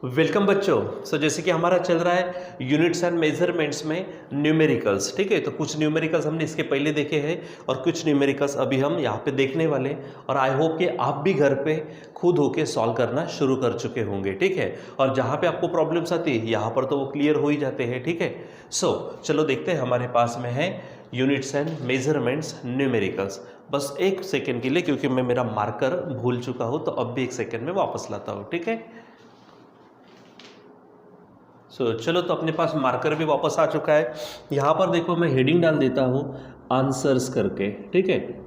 Welcome बच्चों। जैसे कि हमारा चल रहा है यूनिट्स एंड मेजरमेंट्स में न्यूमेरिकल्स, ठीक है। तो कुछ न्यूमेरिकल्स हमने इसके पहले देखे हैं और कुछ न्यूमेरिकल्स अभी हम यहाँ पे देखने वाले हैं। और आई होप कि आप भी घर पे खुद होके सॉल्व करना शुरू कर चुके होंगे, ठीक है। और जहाँ पे आपको प्रॉब्लम्स आती है यहाँ पर तो वो क्लियर हो ही जाते हैं, ठीक है। चलो देखते हैं, हमारे पास में है यूनिट्स एंड मेजरमेंट्स न्यूमेरिकल्स। बस एक सेकेंड के लिए, क्योंकि मैं मेरा मार्कर भूल चुका हूँ, तो अब भी एक सेकेंड में वापस लाता हूँ, ठीक है। चलो, तो अपने पास मार्कर भी वापस आ चुका है। यहाँ पर देखो, मैं हेडिंग डाल देता हूँ आंसर्स करके, ठीक है।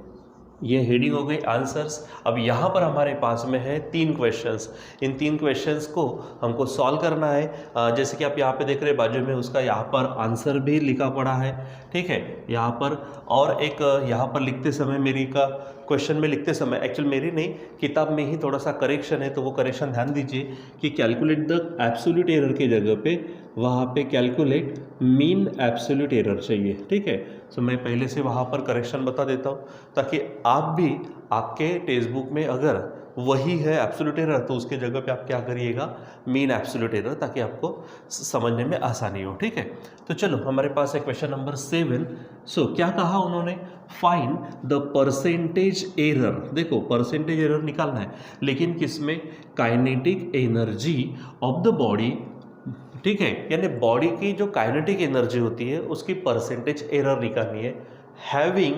ये हेडिंग हो गई आंसर्स। अब यहाँ पर हमारे पास में है 3 क्वेश्चंस। इन 3 क्वेश्चंस को हमको सॉल्व करना है। जैसे कि आप यहाँ पे देख रहे हैं, बाजू में उसका यहाँ पर आंसर भी लिखा पड़ा है, ठीक है। यहाँ पर और एक यहाँ पर लिखते समय मेरी का क्वेश्चन में लिखते समय, एक्चुअल मेरी नहीं, किताब में ही थोड़ा सा करेक्शन है, तो वो करेक्शन ध्यान दीजिए कि कैलकुलेट द एब्सोल्यूट एरर की जगह पे वहाँ पे कैलकुलेट मीन एब्सोल्यूट एरर चाहिए, ठीक है। मैं पहले से वहाँ पर करेक्शन बता देता हूँ, ताकि आप भी, आपके टेक्स्ट बुक में अगर वही है एब्सोल्यूट एरर, तो उसके जगह पे आप क्या करिएगा, मीन एब्सोल्यूट एरर, ताकि आपको समझने में आसानी हो, ठीक है। तो चलो, हमारे पास है क्वेश्चन नंबर 7। क्या कहा उन्होंने, फाइंड द परसेंटेज एरर। देखो, परसेंटेज एरर निकालना है, लेकिन किसमें, kinetic energy of the body, ठीक है। यानी बॉडी की जो काइनेटिक एनर्जी होती है उसकी परसेंटेज एरर निकालनी है। हैविंग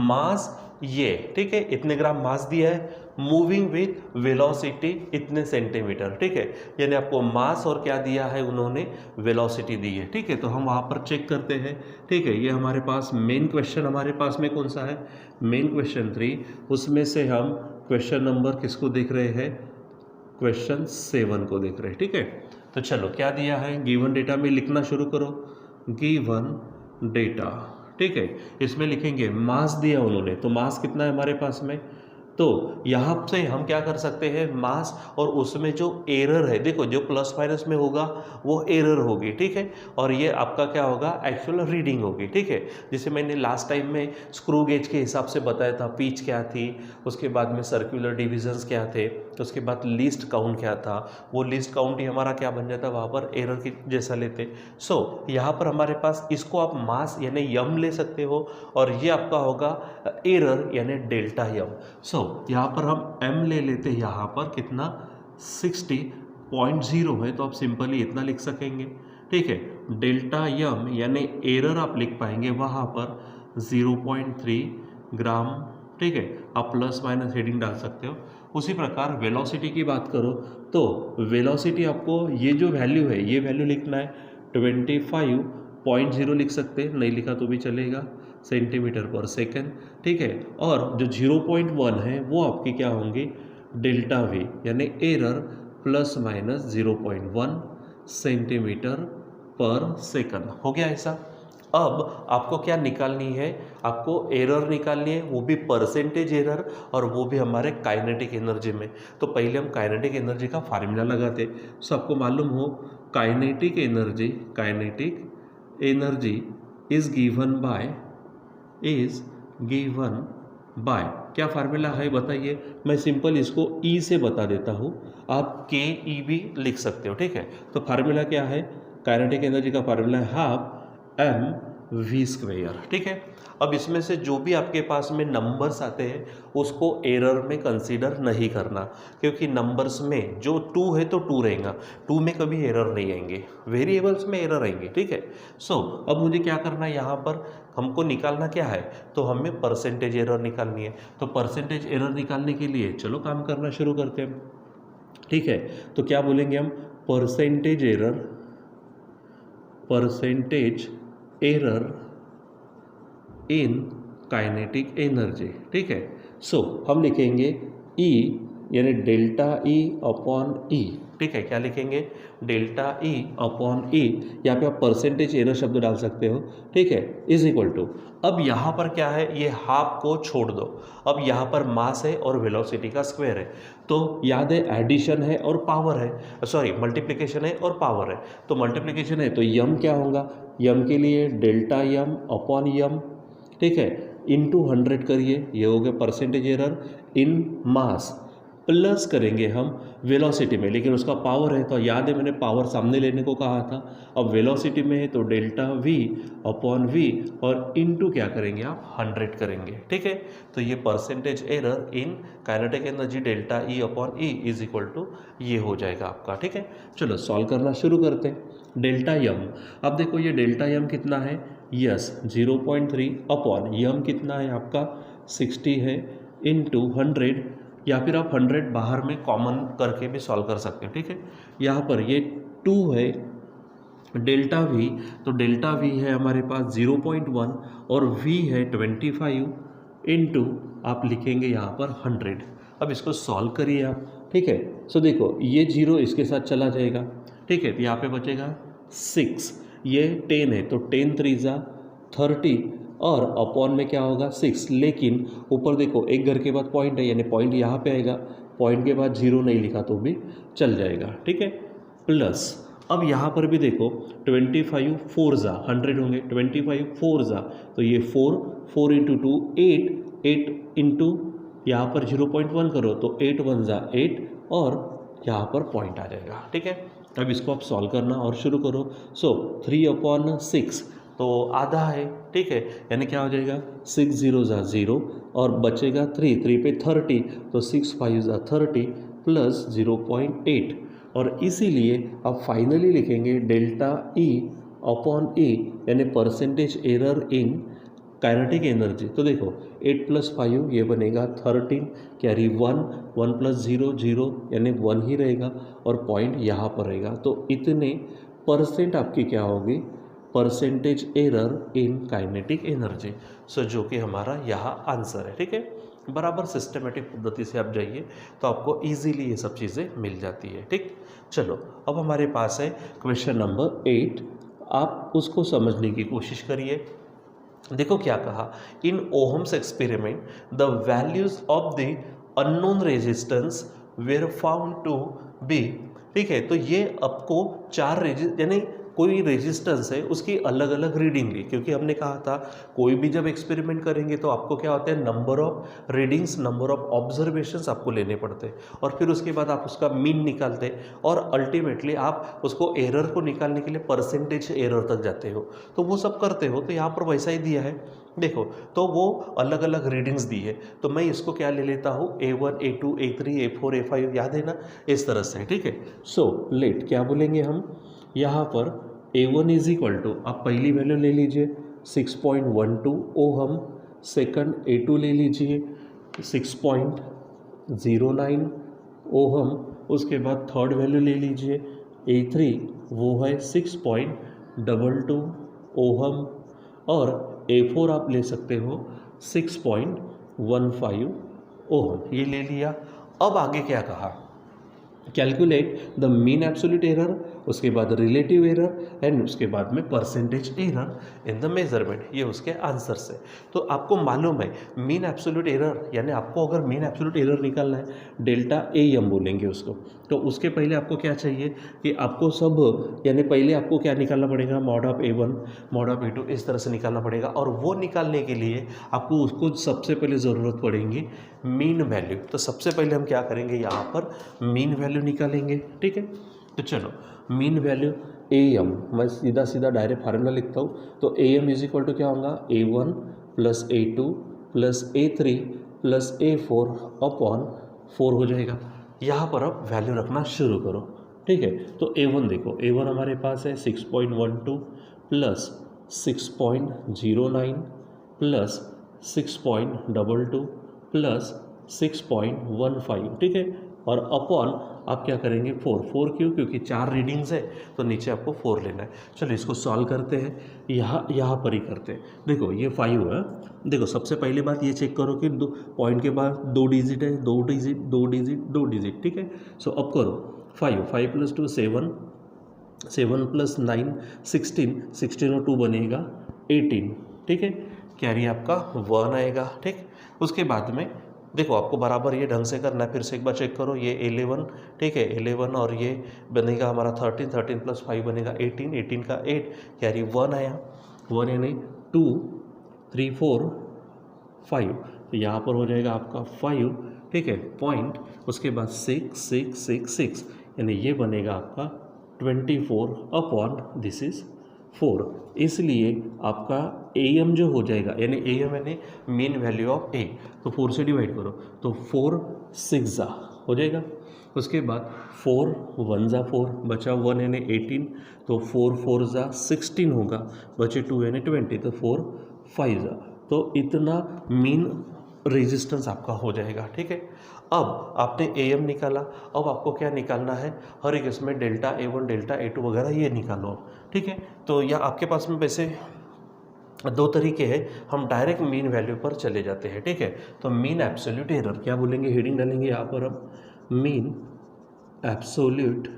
मास, ये ठीक है, इतने ग्राम मास दिया है, मूविंग विथ वेलोसिटी इतने सेंटीमीटर, ठीक है। यानी आपको मास और क्या दिया है उन्होंने, वेलोसिटी दी है, ठीक है। तो हम वहाँ पर चेक करते हैं, ठीक है। ये हमारे पास मेन क्वेश्चन, हमारे पास में कौन सा है, मेन क्वेश्चन 3। उसमें से हम क्वेश्चन नंबर किसको देख रहे हैं, क्वेश्चन 7 को देख रहे हैं, ठीक है। तो चलो, क्या दिया है, गिवन डेटा में लिखना शुरू करो, गिवन डेटा, ठीक है। इसमें लिखेंगे मास दिया उन्होंने, तो मास कितना है हमारे पास में, तो यहाँ से हम क्या कर सकते हैं, मास और उसमें जो एरर है, देखो जो प्लस माइनस में होगा वो एरर होगी, ठीक है। और ये आपका क्या होगा, एक्चुअल रीडिंग होगी, ठीक है। जैसे मैंने लास्ट टाइम में स्क्रू गेज के हिसाब से बताया था, पिच क्या थी, उसके बाद में सर्कुलर डिविजन्स क्या थे, उसके बाद लीस्ट काउंट क्या था, वो लीस्ट काउंट ही हमारा क्या बन जाता, वहाँ पर एरर की जैसा लेते। यहाँ पर हमारे पास इसको आप मास यानी यम ले सकते हो, और ये आपका होगा एरर यानी डेल्टा यम। यहाँ पर हम m ले लेते हैं, यहाँ पर कितना 60.0 है, तो आप सिंपली इतना लिख सकेंगे, ठीक है। डेल्टा यम यानी एरर आप लिख पाएंगे वहाँ पर 0.3 ग्राम, ठीक है। आप प्लस माइनस हेडिंग डाल सकते हो। उसी प्रकार वेलोसिटी की बात करो, तो वेलोसिटी आपको ये जो वैल्यू है, ये वैल्यू लिखना है 25.0 लिख सकते हैं, नहीं लिखा तो भी चलेगा, सेंटीमीटर पर सेकेंड, ठीक है। और जो 0.1 है वो आपकी क्या होंगी, डेल्टा वी यानी एरर प्लस माइनस 0.1 सेंटीमीटर पर सेकंड, हो गया ऐसा। अब आपको क्या निकालनी है, आपको एरर निकालनी है, वो भी परसेंटेज एरर, और वो भी हमारे काइनेटिक एनर्जी में। तो पहले हम काइनेटिक एनर्जी का फार्मूला लगाते। आपको मालूम हो, kinetic energy is given by क्या फार्मूला है बताइए। मैं सिंपल इसको ई से बता देता हूँ, आप के ई भी लिख सकते हो, ठीक है। तो फार्मूला क्या है, काइनेटिक एनर्जी का फार्मूला है हाफ एम वी स्क्वेयर, ठीक है। अब इसमें से जो भी आपके पास में नंबर्स आते हैं उसको एरर में कंसीडर नहीं करना, क्योंकि नंबर्स में जो 2 है तो 2 रहेगा, 2 में कभी एरर नहीं आएंगे, वेरिएबल्स में एरर आएंगे, ठीक है। अब मुझे क्या करना है, यहाँ पर हमको निकालना क्या है, तो हमें परसेंटेज एरर निकालनी है। तो परसेंटेज एरर निकालने के लिए चलो काम करना शुरू करते हैं, ठीक है। तो क्या बोलेंगे हम, percentage error in kinetic energy, ठीक है। हम लिखेंगे E यानी डेल्टा E अपॉन E, ठीक है। क्या लिखेंगे, डेल्टा E अपॉन E, यहाँ पे आप परसेंटेज एरर शब्द डाल सकते हो, ठीक है, इज इक्वल टू। अब यहाँ पर क्या है, ये हाफ को छोड़ दो, अब यहाँ पर मास है और वेलोसिटी का स्क्वायर है, तो याद है एडिशन है और पावर है, सॉरी मल्टीप्लिकेशन है और पावर है। तो मल्टीप्लिकेशन है तो यम क्या होगा, यम के लिए डेल्टा यम अपॉन यम, ठीक है, इंटू 100 करिए, ये हो गया परसेंटेज एरर इन मास, प्लस करेंगे हम वेलोसिटी में, लेकिन उसका पावर है तो याद है मैंने पावर सामने लेने को कहा था। अब वेलोसिटी में है तो डेल्टा वी अपॉन वी और इनटू क्या करेंगे आप 100 करेंगे, ठीक है। तो ये percentage error in kinetic energy delta E upon E is equal to ये हो जाएगा आपका, ठीक है। चलो सॉल्व करना शुरू करते हैं। डेल्टा यम, अब देखो ये डेल्टा यम कितना है, यस 0.3 अपॉन यम कितना है आपका 60 है इंटू 100, या फिर आप 100 बाहर में कॉमन करके भी सॉल्व कर सकते हैं, ठीक है। यहाँ पर ये 2 है डेल्टा वी, तो डेल्टा वी है हमारे पास 0.1 और वी है 25 इंटू आप लिखेंगे यहाँ पर 100। अब इसको सॉल्व करिए आप, ठीक है। सो देखो ये 0 इसके साथ चला जाएगा, ठीक है। तो यहाँ पे बचेगा 6, ये 10 है तो 10 3 30 और अपॉन में क्या होगा 6, लेकिन ऊपर देखो एक घर के बाद पॉइंट है, यानी पॉइंट यहाँ पे आएगा, पॉइंट के बाद 0 नहीं लिखा तो भी चल जाएगा, ठीक है। प्लस अब यहाँ पर भी देखो 25 4 100 होंगे, 25 4 तो ये 4 इंटू 2 8 इंटू यहाँ पर 0.1 करो तो 8 1 8 और यहाँ पर पॉइंट आ जाएगा, ठीक है। अब इसको आप सॉल्व करना और शुरू करो। सो 3/6 तो आधा है, ठीक है, यानी क्या हो जाएगा 6 0 0 और बचेगा 3 पे 30 तो 6 5 30 प्लस 0.8 और इसीलिए आप फाइनली लिखेंगे डेल्टा ई अपॉन ई यानी percentage error in kinetic energy. तो देखो 8 + 5 ये बनेगा 13 कैरी 1 प्लस 0 0 यानी 1 ही रहेगा और पॉइंट यहाँ पर रहेगा। तो इतने परसेंट आपकी क्या होगी percentage error in kinetic energy. So जो कि हमारा यहाँ आंसर है, ठीक है। बराबर सिस्टमेटिक पद्धति से आप जाइए तो आपको इजीली ये सब चीज़ें मिल जाती है, ठीक। चलो अब हमारे पास है क्वेश्चन नंबर 8, आप उसको समझने की कोशिश करिए। देखो क्या कहा, in Ohm's experiment the values of the unknown resistance were found to be, ठीक है। तो ये आपको 4 यानी कोई रेजिस्टेंस है उसकी अलग अलग रीडिंग ली, क्योंकि हमने कहा था कोई भी जब एक्सपेरिमेंट करेंगे तो आपको क्या होता है number of readings number of observations आपको लेने पड़ते हैं और फिर उसके बाद आप उसका मीन निकालते और अल्टीमेटली आप उसको एरर को निकालने के लिए परसेंटेज एरर तक जाते हो। तो वो सब करते हो तो यहाँ पर वैसा ही दिया है, देखो तो वो अलग अलग रीडिंग्स दी है तो मैं इसको क्या ले लेता हूँ A1 A2 A3 A4 A5, याद है ना इस तरह से, ठीक है। सो लेट क्या बोलेंगे हम यहाँ पर A1 इज इक्वल टू, आप पहली वैल्यू ले लीजिए 6.12 ओहम, सेकंड A2 ले लीजिए 6.09 ओहम, उसके बाद थर्ड वैल्यू ले लीजिए A3 वो है 6.22 ओहम और A4 आप ले सकते हो 6.15 ओहम, ये ले लिया। अब आगे क्या कहा, calculate the mean absolute error, उसके बाद रिलेटिव एरर एंड उसके बाद में percentage error in the measurement, ये उसके आंसर से। तो आपको मालूम है मीन एब्सोल्यूट एरर, यानी आपको अगर मीन एब्सोल्यूट एरर निकालना है डेल्टा ए एम बोलेंगे उसको, तो उसके पहले आपको क्या चाहिए कि आपको सब यानी पहले आपको क्या निकालना पड़ेगा mod of A1 mod of A2 इस तरह से निकालना पड़ेगा और वो निकालने के लिए आपको उसको सबसे पहले ज़रूरत पड़ेगी मीन वैल्यू। तो सबसे पहले हम क्या करेंगे यहाँ पर मीन वैल्यू निकालेंगे, ठीक है। तो चलो मीन वैल्यू AM, मैं सीधा सीधा डायरेक्ट फार्मूला लिखता हूँ, तो AM इज इक्वल टू क्या होगा A1 + A2 + A3 + A4 upon 4 हो जाएगा। यहाँ पर अब वैल्यू रखना शुरू करो, ठीक है। तो A1 देखो, A1 हमारे पास है 6.12 प्लस 6.09 प्लस 6.22 प्लस 6.15, ठीक है। और अपॉन आप क्या करेंगे 4 क्यों, क्योंकि 4 रीडिंग्स है तो नीचे आपको 4 लेना है। चलो इसको सॉल्व करते हैं, यहाँ पर ही करते हैं। देखो ये 5 है, देखो सबसे पहली बात ये चेक करो कि दो पॉइंट के बाद 2 डिजिट है, 2 डिजिट, ठीक है। सो अब करो 5 + 2 7 + 9 16 और 2 बनेगा 18, ठीक है। कैरी आपका 1 आएगा, ठीक। उसके बाद में देखो आपको बराबर ये ढंग से करना है, फिर से एक बार चेक करो, ये 11, ठीक है 11 और ये बनेगा हमारा 13 + 5 बनेगा 18 का 8 कैरी 1 आया, 1 यानी 2 3 4 5, तो यहाँ पर हो जाएगा आपका 5 ठीक है, पॉइंट, उसके बाद 6 6 6 6, यानी ये बनेगा आपका 24 अपॉन दिस इज 4। इसलिए आपका AM जो हो जाएगा, यानी AM यानी मीन वैल्यू ऑफ A, तो 4 से डिवाइड करो तो 4 6 जा हो जाएगा। उसके बाद 4 1 जा 4, बचा 1 यानी 18, तो 4 4 जा 16 होगा, बचे 2 यानी 20, तो 4 5 जा, तो इतना मीन रेजिस्टेंस आपका हो जाएगा। ठीक है, अब आपने AM निकाला, अब आपको क्या निकालना है, हर एक इसमें डेल्टा A1 डेल्टा A2 वगैरह ये निकालो आप। ठीक है, तो यह आपके पास में वैसे दो तरीके हैं, हम डायरेक्ट मीन वैल्यू पर चले जाते हैं। ठीक है, तो मीन एब्सोल्यूट एरर क्या बोलेंगे, हेडिंग डालेंगे यहाँ पर अब मीन एब्सोल्यूट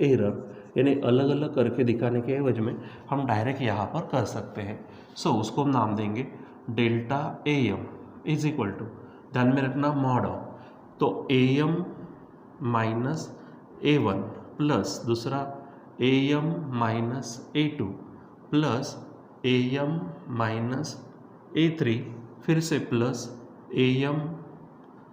एरर, यानी अलग अलग करके दिखाने के एवज में हम डायरेक्ट यहाँ पर कर सकते हैं। सो उसको हम नाम देंगे delta AM is equal to, ध्यान में रखना मॉड ऑफ, तो AM माइनस A1 प्लस दूसरा AM minus A2 plus AM minus A3, फिर से प्लस AM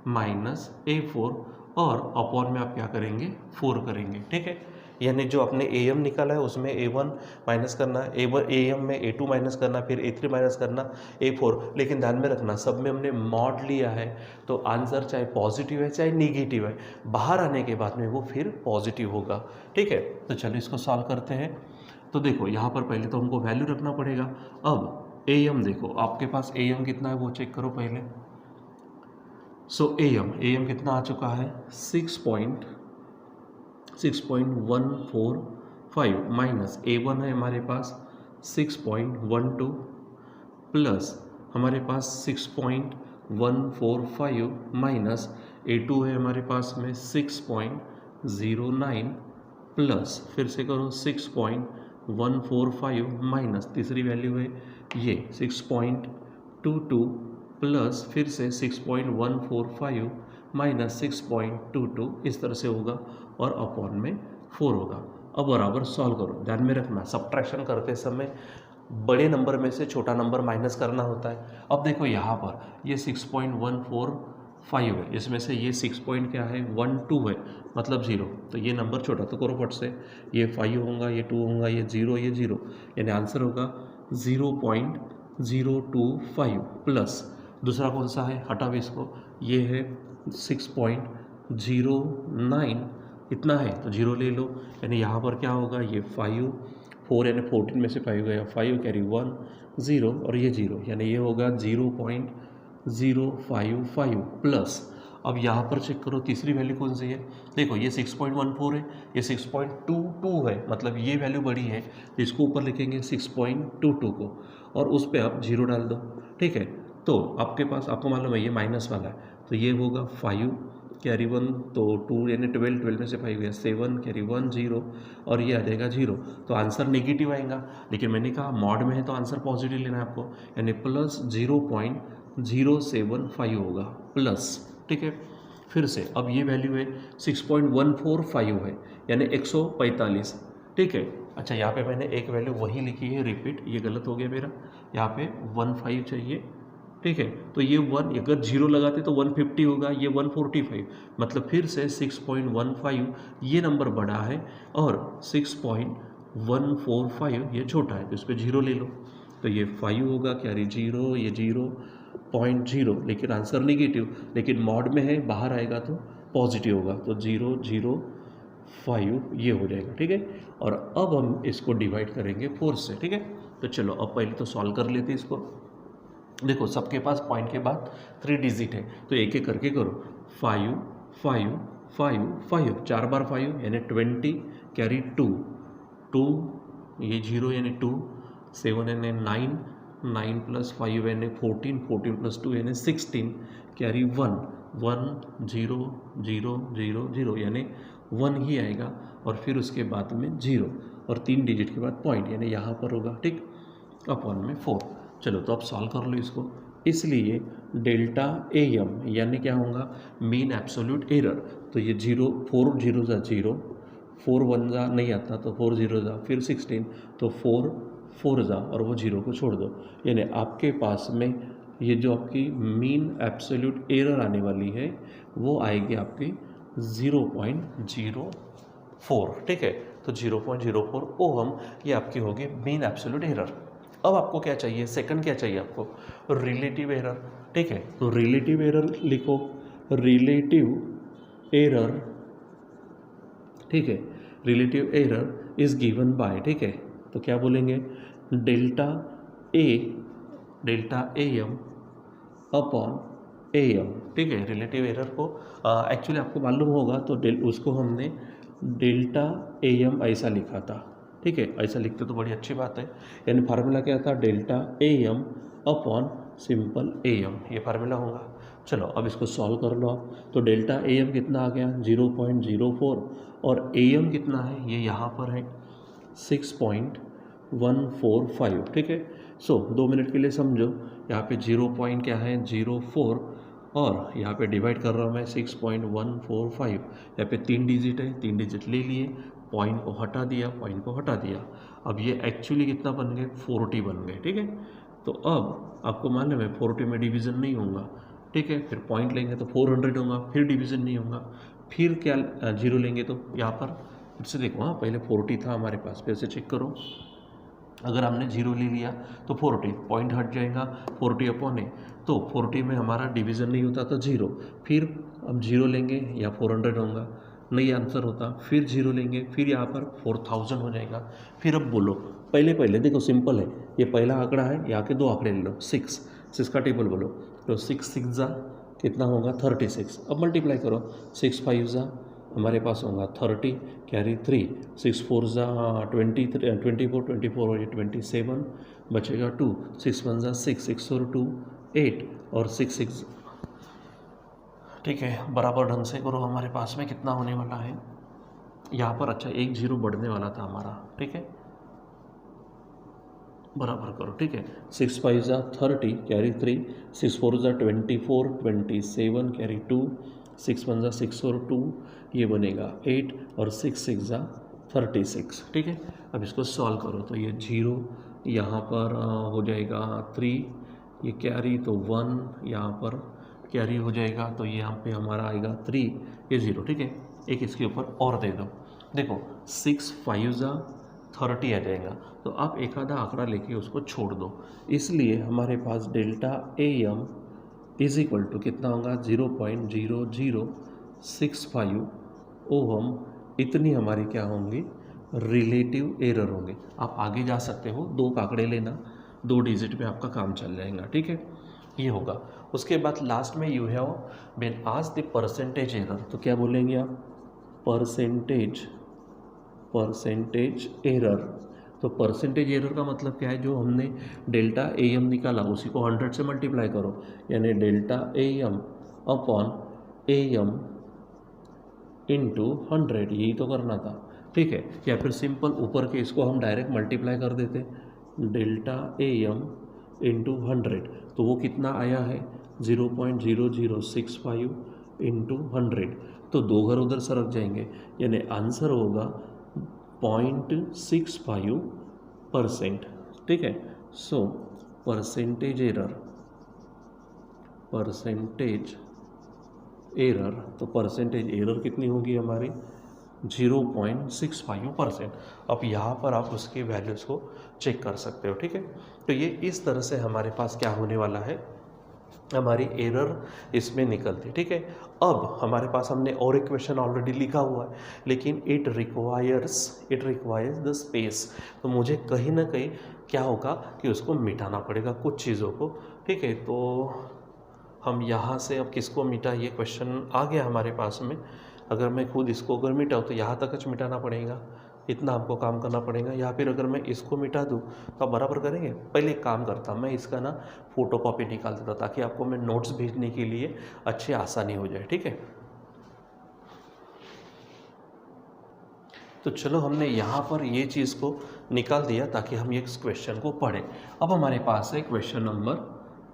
माइनस A4, और अपॉन में आप क्या करेंगे 4 करेंगे। ठीक है, यानी जो आपने AM निकाला है उसमें A1 माइनस करना, AM में A2 माइनस करना, फिर A3 माइनस करना, A4, लेकिन ध्यान में रखना सब में हमने मॉड लिया है, तो आंसर चाहे पॉजिटिव है चाहे निगेटिव है, बाहर आने के बाद में वो फिर पॉजिटिव होगा। ठीक है, तो चलो इसको सॉल्व करते हैं। तो देखो यहाँ पर पहले तो हमको वैल्यू रखना पड़ेगा। अब AM देखो, आपके पास AM कितना है वो चेक करो पहले। सो AM कितना आ चुका है 6.145 माइनस A1 है हमारे पास 6.12 प्लस हमारे पास 6.145 माइनस A2 है हमारे पास में 6.09 प्लस फिर से करो 6.145 माइनस तीसरी वैल्यू है ये 6.22 प्लस फिर से 6.145 माइनस 6.22, इस तरह से होगा और अपॉन में 4 होगा। अब बराबर सॉल्व करो, ध्यान में रखना सब्ट्रैक्शन करते समय बड़े नंबर में से छोटा नंबर माइनस करना होता है। अब देखो यहाँ पर ये 6.145 है, इसमें से ये 6 पॉइंट क्या है 12 है, मतलब 0, तो ये नंबर छोटा, तो करो फट से, ये 5 होगा, ये 2 होगा, ये 0, ये 0, यानी आंसर होगा 0.025 प्लस दूसरा कौन सा है, हटाओ इसको, ये है 6.09, इतना है तो 0 ले लो, यानी यहाँ पर क्या होगा, ये 5 4 यानी 14 में से 5 गया, 5 कैरी 1 0 और ये 0, यानी ये होगा 0.055 प्लस। अब यहाँ पर चेक करो तीसरी वैल्यू कौन सी है, देखो ये 6.14 है, ये 6.22 है, मतलब ये वैल्यू बड़ी है, इसको ऊपर लिखेंगे 6.22 को और उस पर आप 0 डाल दो। ठीक है, तो आपके पास आपको मालूम है ये माइनस वाला है, तो ये होगा 5 कैरी 1, तो 2 यानी 12 में से 5 गया 7 कैरी 1 0 और ये आ जाएगा 0, तो आंसर नेगेटिव आएगा, लेकिन मैंने कहा मॉड में है तो आंसर पॉजिटिव लेना है आपको, यानी प्लस 0.075 होगा प्लस। ठीक है, फिर से अब ये वैल्यू है 6.145 है, यानी 145। ठीक है, अच्छा यहाँ पे मैंने एक वैल्यू वही लिखी है रिपीट, ये गलत हो गया मेरा, यहाँ पे 15 चाहिए। ठीक है, तो ये 1 अगर 0 लगाते तो 150 होगा, ये 145, मतलब फिर से 6.15 ये नंबर बड़ा है और 6.145 ये छोटा है, तो इस पर 0 ले लो, तो ये 5 होगा, कैरी 0, ये 0.0, लेकिन आंसर नेगेटिव, लेकिन मॉड में है, बाहर आएगा तो पॉजिटिव होगा, तो 0.005 ये हो जाएगा। ठीक है, और अब हम इसको डिवाइड करेंगे 4 से। ठीक है, तो चलो अब पहले तो सॉल्व कर लेते हैं इसको। देखो सबके पास पॉइंट के बाद 3 डिजिट है, तो एक एक करके करो, 5 5 5 5, 4 बार 5 यानी 20 कैरी 2 2, ये 0 यानी 2, 7 यानी 9 9 प्लस 5 यानी 14 14 प्लस 2 यानी 16 कैरी 1 1 0 0 0 0 यानी 1 ही आएगा, और फिर उसके बाद में 0 और 3 डिजिट के बाद पॉइंट, यानी यहाँ पर होगा। ठीक, अपॉन में 4। चलो तो अब सॉल्व कर लो इसको, इसलिए डेल्टा AM यानी क्या होगा मीन एब्सोल्यूट एरर, तो ये 0 4 0 जा 0, 4 1 जा नहीं आता तो 4 0 जा, फिर 16 तो 4 4 जा और वो 0 को छोड़ दो, यानी आपके पास में ये जो आपकी मीन एब्सोल्यूट एरर आने वाली है वो आएगी आपकी 0.04, ठीक है। तो 0.04 ओहम ये आपकी होगी मीन एब्सोल्यूट एरर। अब आपको क्या चाहिए, सेकंड क्या चाहिए आपको, रिलेटिव एरर, ठीक है। तो रिलेटिव एरर लिखो, रिलेटिव एरर, ठीक है। Relative error is given by, ठीक है। तो क्या बोलेंगे, डेल्टा एम अपॉन एम, ठीक है। रिलेटिव एरर को एक्चुअली आपको मालूम होगा तो उसको हमने डेल्टा एम ऐसा लिखा था, ठीक है। ऐसा लिखते तो बड़ी अच्छी बात है। यानी फार्मूला क्या था, delta M upon simple M, ये फार्मूला होगा। चलो अब इसको सॉल्व कर लो आप। तो डेल्टा एम कितना आ गया 0.04 और एम कितना है, ये यहाँ पर है 6.145, ठीक है। सो 2 मिनट के लिए समझो, यहाँ पे 0 पॉइंट क्या है 04 और यहाँ पे डिवाइड कर रहा हूँ मैं 6.145। यहाँ पे 3 डिजिट है, 3 डिजिट ले लिए, पॉइंट को हटा दिया, पॉइंट को हटा दिया। अब ये एक्चुअली कितना बन गए, 40 बन गए, ठीक है। तो अब आपको मालूम है 40 में डिवीज़न नहीं होगा, ठीक है। फिर पॉइंट लेंगे तो 400 होगा, फिर डिवीज़न नहीं होगा, फिर क्या 0 लेंगे तो यहाँ पर फिर से देखो, हाँ पहले 40 था हमारे पास, फिर से चेक करो। अगर हमने 0 ले लिया तो 40, पॉइंट हट जाएगा, 40 अपॉन है, तो 40 में हमारा डिवीज़न नहीं होता तो 0, फिर अब 0 लेंगे या 400 होगा, नहीं आंसर होता, फिर 0 लेंगे, फिर यहाँ पर 4000 हो जाएगा। फिर अब बोलो, पहले देखो सिंपल है, ये पहला आंकड़ा है, यहाँ के 2 आंकड़े ले लो, 6 का टेबल बोलो, तो 6 जा कितना होगा 36। अब मल्टीप्लाई करो, 6 5 जा हमारे पास होगा 30, कैरी 3, 6 4 जा 24 और ये 27 बचेगा 2, 6 1 जा 6, 6 और 2 8 और 6 6, ठीक है। बराबर ढंग से करो, हमारे पास में कितना होने वाला है यहाँ पर, अच्छा 1 0 बढ़ने वाला था हमारा, ठीक है। बराबर करो, ठीक है। 6 5 जा 30, कैरी 3, 6 4 जा 24, 27 कैरी 2, 6 1 जा 6 और 2 ये बनेगा 8 और 6 6 जा 36, ठीक है। अब इसको सॉल्व करो तो ये 0 यहाँ पर हो जाएगा 3, ये कैरी तो 1 यहाँ पर कैरी हो जाएगा, तो ये यहाँ पे हमारा आएगा 3, ये 0, ठीक है। एक इसके ऊपर और दे दो, देखो 6 5 जा 30 आ जाएगा, तो आप एक आधा आंकड़ा लेके उसको छोड़ दो, इसलिए हमारे पास delta A M is equal to कितना होगा 0.0065 ओहम, इतनी हमारी क्या होंगी रिलेटिव एरर होंगे। आप आगे जा सकते हो, 2 आंकड़े लेना, 2 डिजिट में आपका काम चल जाएगा, ठीक है। ये होगा। उसके बाद लास्ट में you have been asked the percentage error, तो क्या बोलेंगे आप, परसेंटेज एरर। तो परसेंटेज एरर का मतलब क्या है, जो हमने डेल्टा ए एम निकाला उसी को 100 से मल्टीप्लाई करो, यानी delta A M upon A M into 100, यही तो करना था, ठीक है। या फिर सिंपल ऊपर के इसको हम डायरेक्ट मल्टीप्लाई कर देते, डेल्टा ए एम इंटू 100, तो वो कितना आया है 0.0065 इंटू 100, तो 2 घर उधर सरक जाएंगे, यानी आंसर होगा 0.65%, ठीक है। सो परसेंटेज एरर, तो परसेंटेज एरर कितनी होगी हमारी 0.65%। अब यहाँ पर आप उसके वैल्यूज़ को चेक कर सकते हो, ठीक है। तो ये इस तरह से हमारे पास क्या होने वाला है, हमारी एरर इसमें निकलती, ठीक है। अब हमारे पास हमने और एक क्वेश्चन ऑलरेडी लिखा हुआ है, लेकिन इट रिक्वायर्स द स्पेस, तो मुझे कहीं ना कहीं क्या होगा कि उसको मिटाना पड़ेगा कुछ चीज़ों को, ठीक है। तो हम यहाँ से अब किसको मिटा, ये क्वेश्चन आ गया हमारे पास में, अगर मैं खुद इसको अगर मिटाऊँ तो यहाँ तक मिटाना पड़ेगा, इतना हमको काम करना पड़ेगा, या फिर अगर मैं इसको मिटा दूँ तो आप बराबर करेंगे। पहले एक काम करता, मैं इसका ना फ़ोटोकॉपी निकाल देता ताकि आपको मैं नोट्स भेजने के लिए अच्छी आसानी हो जाए, ठीक है। तो चलो हमने यहाँ पर ये चीज़ को निकाल दिया ताकि हम ये क्वेश्चन को पढ़ें। अब हमारे पास है क्वेश्चन नंबर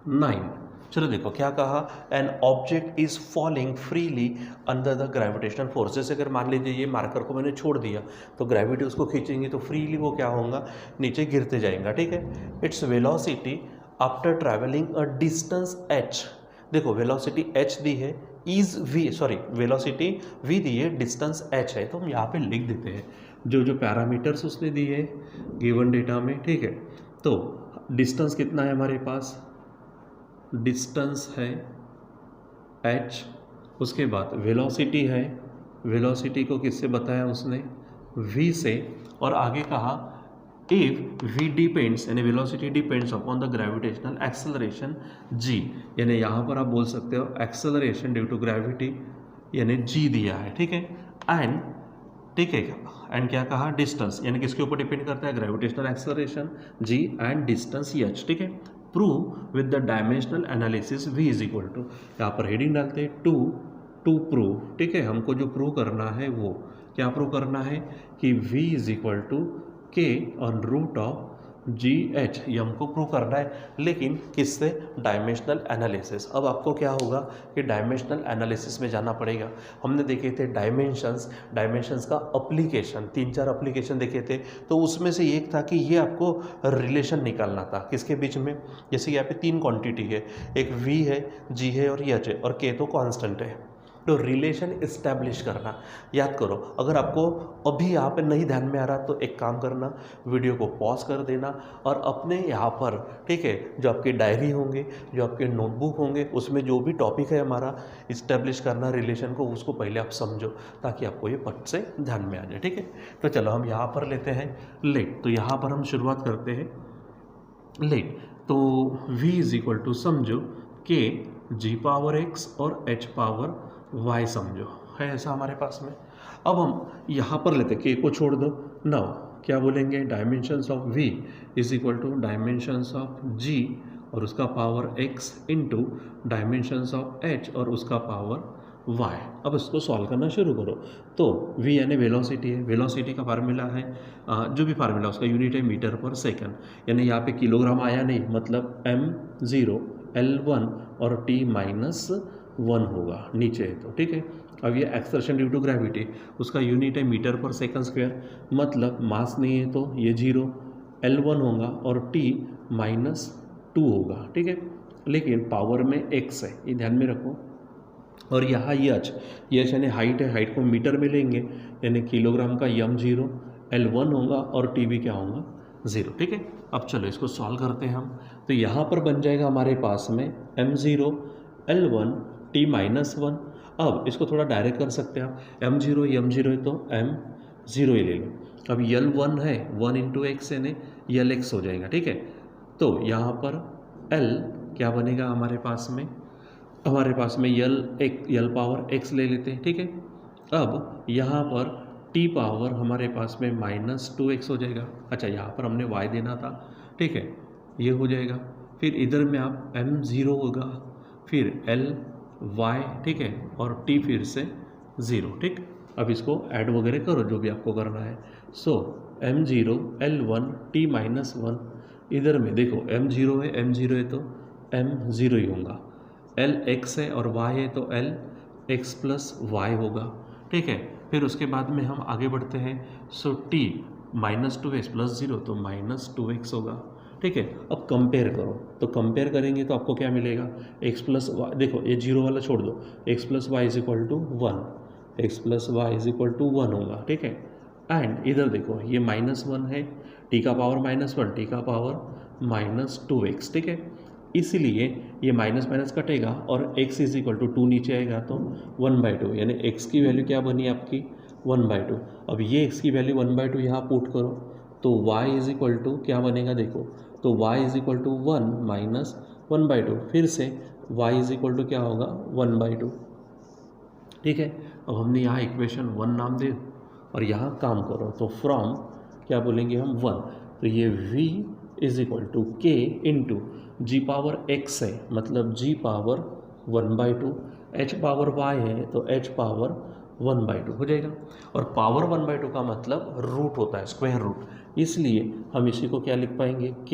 9। चलो देखो क्या कहा, an object is falling freely under the gravitational force. जैसे अगर मान लीजिए ये मार्कर को मैंने छोड़ दिया तो ग्रेविटी उसको खींचेंगी तो फ्रीली वो क्या होगा, नीचे गिरते जाएगा, ठीक है। Its velocity after travelling a distance h, देखो वेलोसिटी h दी है, is v, sorry velocity v दी है, डिस्टेंस h है, तो हम यहाँ पे लिख देते हैं जो जो पैरामीटर्स उसने दिए है गिवन डेटा में, ठीक है। तो डिस्टेंस कितना है हमारे पास, डिस्टेंस है h, उसके बाद वेलोसिटी है, वेलोसिटी को किससे बताया उसने, v से, और आगे कहा इफ v डिपेंड्स, यानी velocity depends upon the gravitational acceleration g, यानी यहाँ पर आप बोल सकते हो एक्सेलरेशन ड्यू टू ग्रेविटी, यानी g दिया है, ठीक है। एंड ठीक है, एंड क्या कहा, डिस्टेंस, यानी किसके ऊपर डिपेंड करता है, gravitational acceleration g and distance h, ठीक है। Prove with the dimensional analysis v is equal to, यहाँ पर हेडिंग डालते हैं टू प्रूव, ठीक है। हमको जो प्रूव करना है वो क्या प्रूव करना है कि v is equal to K on root of G H, ये हमको प्रूव करना है, लेकिन किससे, डायमेंशनल एनालिसिस। अब आपको क्या होगा कि डायमेंशनल एनालिसिस में जाना पड़ेगा। हमने देखे थे डायमेंशंस का अप्लीकेशन, 3-4 अप्लीकेशन देखे थे, तो उसमें से एक था कि ये आपको रिलेशन निकालना था किसके बीच में, जैसे यहाँ पे 3 क्वांटिटी है, एक v है, g है और h है, और k तो कांस्टेंट है, तो रिलेशन इस्टेब्लिश करना। याद करो, अगर आपको अभी यहाँ पे नहीं ध्यान में आ रहा तो एक काम करना, वीडियो को पॉज कर देना और अपने यहाँ पर, ठीक है, जो आपकी डायरी होंगे, जो आपके नोटबुक होंगे, उसमें जो भी टॉपिक है हमारा इस्टेब्लिश करना रिलेशन को, उसको पहले आप समझो ताकि आपको ये पट से ध्यान में आ जाए, ठीक है। तो चलो हम यहाँ पर लेते हैं लेट, तो यहाँ पर हम शुरुआत करते हैं लेट। तो v इज इक्वल टू समझो के g पावर x और h पावर y, समझो है ऐसा हमारे पास में। अब हम यहाँ पर लेते हैं, k को छोड़ दो, नाउ क्या बोलेंगे, dimensions of v is equal to dimensions of g और उसका power x into dimensions of h और उसका पावर y। अब इसको सॉल्व करना शुरू करो। तो v यानी वेलोसिटी है, वेलोसिटी का फार्मूला है, जो भी फार्मूला उसका यूनिट है मीटर पर सेकंड, यानी यहाँ पे किलोग्राम आया नहीं, मतलब m0 L1 और t-1 होगा, नीचे है तो, ठीक है। अब ये एक्सर्शन ड्यू टू ग्रेविटी, उसका यूनिट है मीटर पर सेकंड स्क्वायर, मतलब मास नहीं है तो ये 0 L1 होगा और t-2 होगा, ठीक है। लेकिन पावर में x है, ये ध्यान में रखो, और यहाँ एच यानी हाइट है, हाइट को मीटर में लेंगे, यानी किलोग्राम का m0 L1 होगा और t भी क्या होगा, 0, ठीक है। अब चलो इसको सॉल्व करते हैं हम, तो यहाँ पर बन जाएगा हमारे पास में m0 L1 t-1। अब इसको थोड़ा डायरेक्ट कर सकते हैं आप, m0 है तो m0 ही ले लो। अब L1 है, 1 इंटू एक्स यानी Lx हो जाएगा, ठीक है। तो यहाँ पर L क्या बनेगा हमारे पास में L पावर x ले लेते हैं, ठीक है। अब यहाँ पर t पावर हमारे पास में -2x हो जाएगा। अच्छा, यहाँ पर हमने y देना था, ठीक है, ये हो जाएगा। फिर इधर में आप m0 होगा, फिर Ly, ठीक है, और t फिर से 0, ठीक। अब इसको ऐड वगैरह करो जो भी आपको करना है। सो m0 L1 t-1, इधर में देखो m0 है तो m0 ही होगा, Lx है और y है तो Lx प्लस y होगा, ठीक है। फिर उसके बाद में हम आगे बढ़ते हैं, सो t -2x प्लस 0 तो -2x होगा, ठीक है। अब कंपेयर करो, तो कंपेयर करेंगे तो आपको क्या मिलेगा, x प्लस वाई, देखो ये 0 वाला छोड़ दो, x plus Y is equal to 1, x plus Y is equal to 1 होगा, ठीक है। एंड इधर देखो ये -1 है, t का पावर -1, t का पावर -2x, ठीक है। इसीलिए ये माइनस माइनस कटेगा और x इज इक्वल टू 2 नीचे आएगा तो 1/2, यानी x की वैल्यू क्या बनी आपकी 1/2। अब ये x की वैल्यू 1/2 यहाँ पुट करो तो y इज इक्वल टू क्या बनेगा, देखो तो y is equal to 1 minus 1/2, फिर से y इज इक्वल टू क्या होगा 1/2, ठीक है। अब हमने यहाँ इक्वेशन 1 नाम दे और यहाँ काम करो, तो फ्रॉम क्या बोलेंगे हम 1, तो ये v is equal to k into g power x है, मतलब g power 1/2, h power y है तो h पावर 1/2 हो जाएगा। और पावर 1/2 का मतलब रूट होता है, स्क्वायर रूट, इसलिए हम इसी को क्या लिख पाएंगे, k,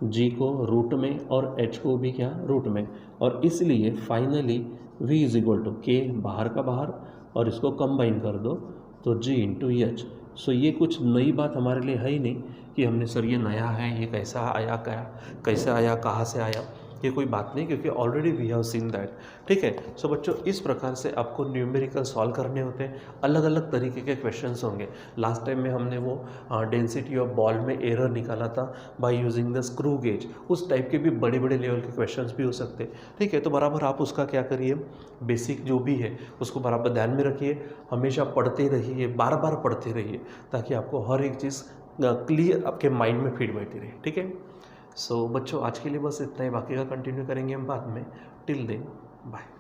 g को रूट में और h को भी क्या रूट में, और इसलिए finally v is equal to k, बाहर का बाहर, और इसको कंबाइन कर दो तो g इंटू एच, सो ये कुछ नई बात हमारे लिए है ही नहीं कि हमने सर ये नया है, ये कैसा आया, कैसे आया, कहाँ से आया, ये कोई बात नहीं, क्योंकि already we have seen that. ठीक है। सो बच्चों, इस प्रकार से आपको न्यूमेरिकल सॉल्व करने होते हैं। अलग अलग तरीके के क्वेश्चंस होंगे। लास्ट टाइम में हमने वो डेंसिटी ऑफ बॉल में एरर निकाला था by using the screw gauge. उस टाइप के भी बड़े बड़े लेवल के क्वेश्चंस भी हो सकते हैं। ठीक है। तो बराबर आप उसका क्या करिए, बेसिक जो भी है उसको बराबर ध्यान में रखिए, हमेशा पढ़ते रहिए, बार बार पढ़ते रहिए, ताकि आपको हर एक चीज़ क्लियर आपके माइंड में फिट बैठी रहे। ठीक है। सो बच्चों, आज के लिए बस इतना ही, बाकी का कंटिन्यू करेंगे हम बाद में। Till then, bye.